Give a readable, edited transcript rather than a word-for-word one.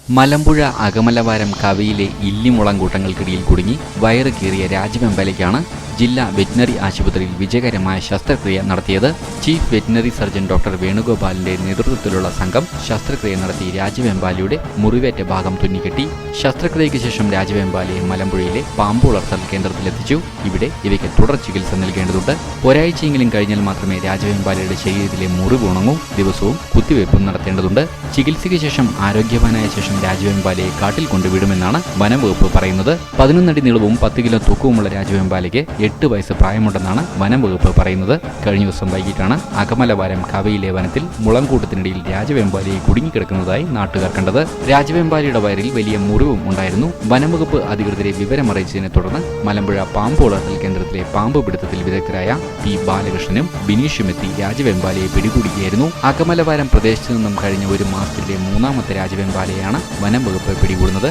മലമ്പുഴ അകമലവാരം കവയിലെ ഇല്ലിമുളങ്കൂട്ടങ്ങൾക്കിടയിൽ കുടുങ്ങി വയറ് കീറിയ രാജവെമ്പാലയ്ക്കാണ് ജില്ലാ വെറ്റിനറി ആശുപത്രിയിൽ വിജയകരമായ ശസ്ത്രക്രിയ നടത്തിയത്. ചീഫ് വെറ്റിനറി സർജൻ ഡോക്ടർ വേണുഗോപാലിന്റെ നേതൃത്വത്തിലുള്ള സംഘം ശസ്ത്രക്രിയ നടത്തി രാജവെമ്പാലയുടെ മുറിവേറ്റ ഭാഗം തുന്നിക്കെട്ടി. ശസ്ത്രക്രിയയ്ക്ക് ശേഷം രാജവെമ്പാലയെ മലമ്പുഴയിലെ പാമ്പ് വളർത്തൽ കേന്ദ്രത്തിലെത്തിച്ചു. ഇവിടെ ഇവയ്ക്ക് തുടർ ചികിത്സ നൽകേണ്ടതുണ്ട്. ഒരാഴ്ചയെങ്കിലും കഴിഞ്ഞാൽ മാത്രമേ രാജവെമ്പാലയുടെ ശരീരത്തിലെ മുറിവ് ഉണങ്ങൂ. ദിവസവും കുത്തിവയ്പും നടത്തേണ്ടതുണ്ട്. ചികിത്സയ്ക്ക് ശേഷം ആരോഗ്യവാനായ ശേഷം രാജവെമ്പാലയെ കാട്ടിൽ കൊണ്ടുവിടുമെന്നാണ് വനംവകുപ്പ് പറയുന്നത്. 11 അടി നീളവും 10 കിലോ തൂക്കവുമുള്ള രാജവെമ്പാലയ്ക്ക് 8 വയസ്സ് പ്രായമുണ്ടെന്നാണ് വനംവകുപ്പ് പറയുന്നത്. കഴിഞ്ഞ ദിവസം വൈകിട്ടാണ് അകമലവാരം കവയിലെ വനത്തിൽ മുളങ്കൂട്ടത്തിനിടയിൽ രാജവെമ്പാലയെ കുടുങ്ങിക്കിടക്കുന്നതായി നാട്ടുകാർ കണ്ടത്. രാജവെമ്പാലയുടെ വയറിൽ വലിയ മുറിവും ഉണ്ടായിരുന്നു. വനംവകുപ്പ് അധികൃതരെ വിവരമറിയിച്ചതിനെ തുടർന്ന് മലമ്പുഴ പാമ്പ് വളർത്തൽ കേന്ദ്രത്തിലെ പാമ്പ് പിടുത്തത്തിൽ വിദഗ്ധരായ പി ബാലകൃഷ്ണനും ബിനീഷും എത്തി രാജവെമ്പാലയെ പിടികൂടുകയായിരുന്നു. അകമലവാരം പ്രദേശത്തു നിന്നും കഴിഞ്ഞ ഒരു മാസത്തിലെ 3ാമത്തെ രാജവെമ്പാലയാണ് വനംവകുപ്പ് പിടികൂടുന്നത്.